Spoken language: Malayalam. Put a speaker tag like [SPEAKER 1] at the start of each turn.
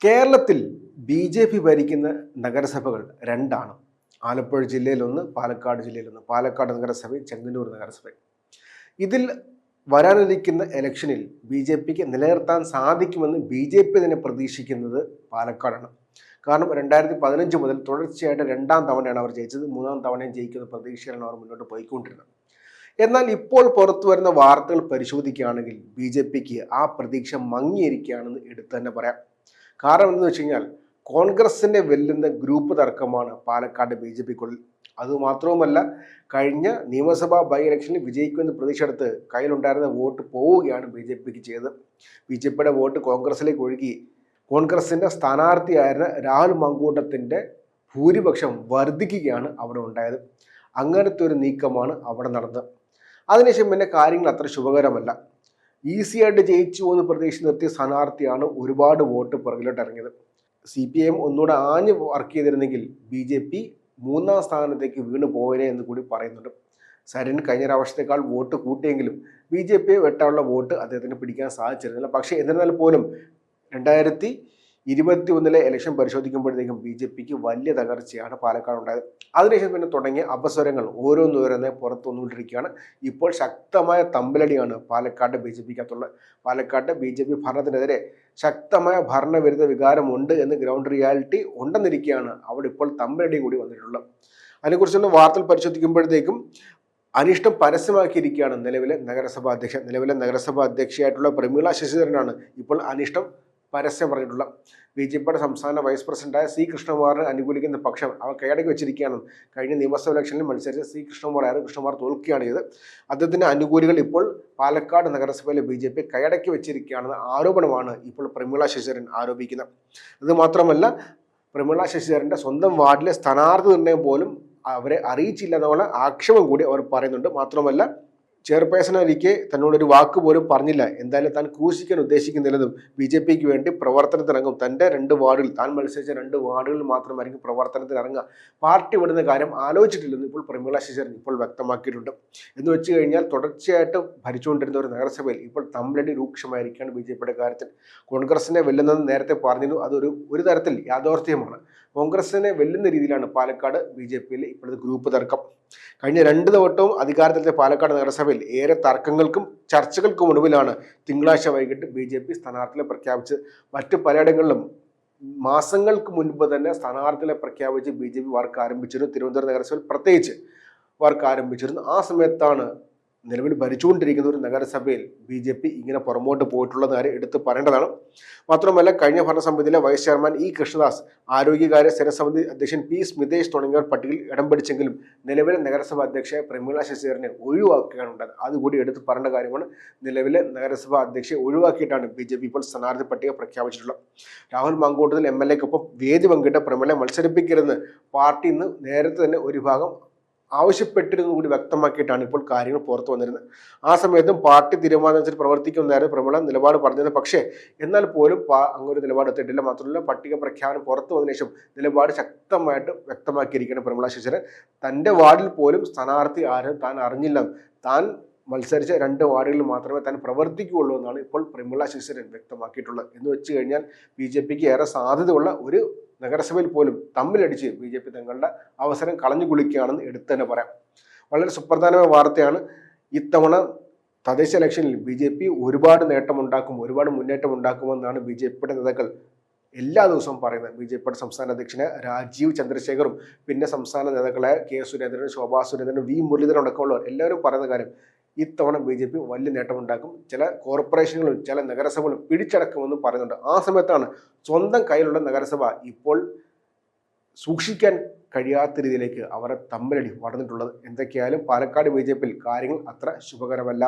[SPEAKER 1] കേരളത്തിൽ ബി.ജെ.പി. ഭരിക്കുന്ന നഗരസഭകൾ രണ്ടാണ്. ആലപ്പുഴ ജില്ലയിലൊന്ന്, പാലക്കാട് ജില്ലയിലൊന്ന്. പാലക്കാട് നഗരസഭയും ചെങ്ങന്നൂർ നഗരസഭയും. ഇതിൽ വരാനിരിക്കുന്ന ഇലക്ഷനിൽ ബി.ജെ.പിക്ക് നിലനിർത്താൻ സാധിക്കുമെന്ന് ബി.ജെ.പി. തന്നെ പ്രതീക്ഷിക്കുന്നത് പാലക്കാടാണ്. കാരണം 2015 മുതൽ തുടർച്ചയായിട്ട് രണ്ടാം തവണയാണ് അവർ ജയിച്ചത്. മൂന്നാം തവണയും ജയിക്കുന്ന പ്രതീക്ഷയിലാണ് അവർ മുന്നോട്ട് പോയിക്കൊണ്ടിരുന്നത്. എന്നാൽ ഇപ്പോൾ പുറത്തു വരുന്ന വാർത്തകൾ പരിശോധിക്കുകയാണെങ്കിൽ ബി.ജെ.പിക്ക് ആ പ്രതീക്ഷ മങ്ങിയിരിക്കുകയാണെന്ന് എടുത്തു തന്നെ പറയാം. കാരണം എന്താണെന്ന് വെച്ച് കഴിഞ്ഞാൽ കോൺഗ്രസിനെ വെല്ലുന്ന ഗ്രൂപ്പ് തർക്കമാണ് പാലക്കാട് ബി.ജെ.പിക്കുള്ളിൽ. അതുമാത്രവുമല്ല, കഴിഞ്ഞ നിയമസഭാ ബൈ ഇലക്ഷനിൽ വിജയിക്കുമെന്ന് പ്രതീക്ഷയെടുത്ത് കയ്യിലുണ്ടായിരുന്ന വോട്ട് പോവുകയാണ് ബി.ജെ.പിക്ക് ചെയ്തത്. ബി.ജെ.പിയുടെ വോട്ട് കോൺഗ്രസിലേക്ക് ഒഴുകി കോൺഗ്രസിൻ്റെ സ്ഥാനാർത്ഥിയായിരുന്ന രാഹുൽ മങ്കൂട്ടത്തിൻ്റെ ഭൂരിപക്ഷം വർദ്ധിക്കുകയാണ് അവിടെ ഉണ്ടായത്. അങ്ങനത്തെ ഒരു നീക്കമാണ് അവിടെ നടന്നത്. അതിനുശേഷം പിന്നെ കാര്യങ്ങൾ അത്ര ശുഭകരമല്ല. ഈസിയായിട്ട് ജയിച്ചു എന്ന് പ്രതീക്ഷ നിർത്തിയ സ്ഥാനാർത്ഥിയാണ് ഒരുപാട് വോട്ട് പുറകിലോട്ട് ഇറങ്ങിയത്. CPIM ഒന്നുകൂടെ ആഞ്ഞ് വർക്ക് ചെയ്തിരുന്നെങ്കിൽ ബി.ജെ.പി. മൂന്നാം സ്ഥാനത്തേക്ക് വീണ് പോയനെ എന്ന് കൂടി പറയുന്നുണ്ട്. സരിൻ കഴിഞ്ഞ പ്രാവശ്യത്തേക്കാൾ വോട്ട് കൂട്ടിയെങ്കിലും ബി.ജെ.പിയെ വെട്ടാനുള്ള വോട്ട് അദ്ദേഹത്തിന് പിടിക്കാൻ സാധിച്ചിരുന്നില്ല. പക്ഷേ എന്നിരുന്നാൽ പോലും 2021 ഇലക്ഷൻ പരിശോധിക്കുമ്പോഴത്തേക്കും ബി.ജെ.പിക്ക് വലിയ തകർച്ചയാണ് പാലക്കാട് ഉണ്ടായത്. അതിനുശേഷം പിന്നെ തുടങ്ങിയ അപസ്വരങ്ങൾ ഓരോന്നോരോന്നെ പുറത്തു വന്നുകൊണ്ടിരിക്കുകയാണ്. ഇപ്പോൾ ശക്തമായ തമ്മിലടിയാണ് പാലക്കാട് ബി.ജെ.പിക്കകത്തുള്ളത്. പാലക്കാട് ബി.ജെ.പി. ഭരണത്തിനെതിരെ ശക്തമായ ഭരണവിരുദ്ധ വികാരമുണ്ട് എന്ന് ഗ്രൗണ്ട് റിയാലിറ്റി ഉണ്ടെന്നിരിക്കുകയാണ് അവിടെ ഇപ്പോൾ തമ്മിലടിയും കൂടി വന്നിട്ടുള്ളത്. അതിനെക്കുറിച്ചുള്ള വാർത്തകൾ പരിശോധിക്കുമ്പോഴത്തേക്കും അനിഷ്ടം പരസ്യമാക്കിയിരിക്കുകയാണ് നിലവിലെ നഗരസഭാ അധ്യക്ഷ. നിലവിലെ നഗരസഭാ അധ്യക്ഷയായിട്ടുള്ള പ്രമീള ശശിധരനാണ് ഇപ്പോൾ അനിഷ്ടം പരസ്യം പറഞ്ഞിട്ടുള്ള. ബി.ജെ.പിയുടെ സംസ്ഥാന വൈസ് പ്രസിഡന്റായ C. കൃഷ്ണകുമാറിനെ അനുകൂലിക്കുന്ന പക്ഷം അവർ കൈയടക്കി വെച്ചിരിക്കുകയാണ്. കഴിഞ്ഞ നിയമസഭാ ഇലക്ഷനിൽ മത്സരിച്ച C. കൃഷ്ണകുമാർ തോൽക്കുകയാണ് ചെയ്തത്. അദ്ദേഹത്തിന്റെ അനുകൂലികൾ ഇപ്പോൾ പാലക്കാട് നഗരസഭയിലെ ബി.ജെ.പി. കൈയടക്കി വെച്ചിരിക്കുകയാണെന്ന ആരോപണമാണ് ഇപ്പോൾ പ്രമീള ശശിധരൻ ആരോപിക്കുന്നത്. ഇത് മാത്രമല്ല, പ്രമീള ശശിധരന്റെ സ്വന്തം വാർഡിലെ സ്ഥാനാർത്ഥി നിർണ്ണയം പോലും അവരെ അറിയിച്ചില്ല എന്നുള്ള ആക്ഷേപം കൂടി അവർ പറയുന്നുണ്ട്. മാത്രമല്ല, ചെയർപേഴ്സണായിരിക്കെ തന്നോടൊരു വാക്ക് പോലും പറഞ്ഞില്ല. എന്തായാലും താൻ ക്രൂശിക്കാൻ ഉദ്ദേശിക്കുന്നില്ലെന്നും ബി.ജെ.പിക്ക് വേണ്ടി പ്രവർത്തനത്തിനിറങ്ങും, തൻ്റെ 2 വാർഡിൽ താൻ മത്സരിച്ച 2 വാർഡുകളിൽ മാത്രമായിരിക്കും പ്രവർത്തനത്തിനിറങ്ങുക, പാർട്ടി വിടുന്ന കാര്യം ആലോചിച്ചിട്ടില്ലെന്ന് ഇപ്പോൾ പ്രമീള ശശിധരൻ ഇപ്പോൾ വ്യക്തമാക്കിയിട്ടുണ്ട്. എന്ന് വെച്ച് കഴിഞ്ഞാൽ തുടർച്ചയായിട്ട് ഭരിച്ചുകൊണ്ടിരുന്ന ഒരു നഗരസഭയിൽ ഇപ്പോൾ തമ്മിലടി രൂക്ഷമായിരിക്കുകയാണ് ബി.ജെ.പിയുടെ കാര്യത്തിൽ. കോൺഗ്രസിനെ വെല്ലുന്നത് നേരത്തെ പറഞ്ഞിരുന്നു, ഒരു തരത്തിൽ യാഥാർത്ഥ്യമാണ്. കോൺഗ്രസിനെ വെല്ലുന്ന രീതിയിലാണ് പാലക്കാട് ബി.ജെ.പിയിലെ ഇപ്പോഴത്തെ ഗ്രൂപ്പ് തർക്കം. കഴിഞ്ഞ 2 തവണവും അധികാരത്തിലെ പാലക്കാട് നഗരസഭയിൽ ഏറെ തർക്കങ്ങൾക്കും ചർച്ചകൾക്കും ഒടുവിലാണ് തിങ്കളാഴ്ച വൈകിട്ട് ബി.ജെ.പി. സ്ഥാനാർത്ഥികളെ പ്രഖ്യാപിച്ചത്. മറ്റ് പലയിടങ്ങളിലും മാസങ്ങൾക്ക് മുൻപ് തന്നെ സ്ഥാനാർത്ഥികളെ പ്രഖ്യാപിച്ച് ബി.ജെ.പി. വർക്ക് ആരംഭിച്ചിരുന്നു. തിരുവനന്തപുരം നഗരസഭയിൽ പ്രത്യേകിച്ച് വർക്ക് ആരംഭിച്ചിരുന്നു. ആ സമയത്താണ് നിലവിൽ ഭരിച്ചുകൊണ്ടിരിക്കുന്ന ഒരു നഗരസഭയിൽ ബി.ജെ.പി. ഇങ്ങനെ പുറമോട്ട് പോയിട്ടുള്ളത് കാര്യം എടുത്ത് പറയേണ്ടതാണ്. മാത്രമല്ല, കഴിഞ്ഞ ഭരണസമിതിയിലെ വൈസ് ചെയർമാൻ E. കൃഷ്ണദാസ്, ആരോഗ്യകാര്യ സ്ഥിരസമിതി അധ്യക്ഷൻ P. സ്മിതേഷ് തുടങ്ങിയവർ പട്ടികയിൽ ഇടം പിടിച്ചെങ്കിലും നിലവിലെ നഗരസഭാ അധ്യക്ഷ പ്രമീള ശശിധരനെ ഒഴിവാക്കുകയാണ് ഉണ്ടായത്. അതുകൂടി എടുത്ത് പറയേണ്ട കാര്യമാണ്. നിലവിലെ നഗരസഭാ അധ്യക്ഷയെ ഒഴിവാക്കിയിട്ടാണ് ബി.ജെ.പി. ഇപ്പോൾ സ്ഥാനാർത്ഥി പട്ടിക പ്രഖ്യാപിച്ചിട്ടുള്ളത്. രാഹുൽ മങ്കൂട്ടത്തിൽ MLA-ക്കൊപ്പം വേദി പങ്കിട്ട പ്രമീളയെ മത്സരിപ്പിക്കരുതെന്ന് പാർട്ടി ഇന്ന് നേരത്തെ തന്നെ ഒരു ഭാഗം ആവശ്യപ്പെട്ടിരുന്നു കൂടി വ്യക്തമാക്കിയിട്ടാണ് ഇപ്പോൾ കാര്യങ്ങൾ പുറത്തു വന്നിരുന്നത്. ആ സമയത്തും പാർട്ടി തീരുമാനമനുസരിച്ച് പ്രവർത്തിക്കുമെന്നായിരുന്നു പ്രമീള നിലപാട് പറഞ്ഞത്. പക്ഷേ എന്നാൽ പോലും അങ്ങൊരു നിലപാട് എത്തിയിട്ടില്ല. മാത്രമല്ല, പട്ടിക പ്രഖ്യാപനം പുറത്തു വന്നതിന് ശേഷം നിലപാട് ശക്തമായിട്ട് വ്യക്തമാക്കിയിരിക്കുകയാണ് പ്രമീള ശശിധരൻ. തൻ്റെ വാർഡിൽ പോലും സ്ഥാനാർത്ഥി ആരും താൻ അറിഞ്ഞില്ല, താൻ മത്സരിച്ച 2 വാർഡുകളിൽ മാത്രമേ താൻ പ്രവർത്തിക്കുകയുള്ളൂ എന്നാണ് ഇപ്പോൾ പ്രമീള ശശിധരൻ വ്യക്തമാക്കിയിട്ടുള്ളത്. എന്ന് വെച്ച് കഴിഞ്ഞാൽ ബി.ജെ.പിക്ക് ഏറെ സാധ്യതയുള്ള ഒരു നഗരസഭയിൽ പോലും തമ്മിലടിച്ച് ബി.ജെ.പി. തങ്ങളുടെ അവസരം കളഞ്ഞു കുളിക്കുകയാണെന്ന് എടുത്തു തന്നെ പറയാം. വളരെ സുപ്രധാനമായ വാർത്തയാണ്. ഇത്തവണ തദ്ദേശ ഇലക്ഷനിൽ ബി.ജെ.പി. ഒരുപാട് നേട്ടമുണ്ടാക്കും, ഒരുപാട് മുന്നേറ്റം ഉണ്ടാക്കുമെന്നാണ് ബി.ജെ.പിയുടെ നേതാക്കൾ എല്ലാ ദിവസവും പറയുന്നത്. ബി.ജെ.പിയുടെ സംസ്ഥാന അധ്യക്ഷന് രാജീവ് ചന്ദ്രശേഖറും പിന്നെ സംസ്ഥാന നേതാക്കളായ K. സുരേന്ദ്രൻ, ശോഭാ സുരേന്ദ്രൻ, V. മുരളീധരൻ അടക്കമുള്ളവർ എല്ലാവരും പറയുന്ന കാര്യം ഇത്തവണ ബി.ജെ.പി. വലിയ നേട്ടമുണ്ടാക്കും, ചില കോർപ്പറേഷനുകളും ചില നഗരസഭകളും പിടിച്ചടക്കുമെന്നും പറയുന്നുണ്ട്. ആ സമയത്താണ് സ്വന്തം കയ്യിലുള്ള നഗരസഭ ഇപ്പോൾ സൂക്ഷിക്കാൻ കഴിയാത്ത രീതിയിലേക്ക് അവരെ തമ്മിലടി വളർന്നിട്ടുള്ളത്. എന്തൊക്കെയായാലും പാലക്കാട് ബി.ജെ.പിയിൽ കാര്യങ്ങൾ അത്ര ശുഭകരമല്ല.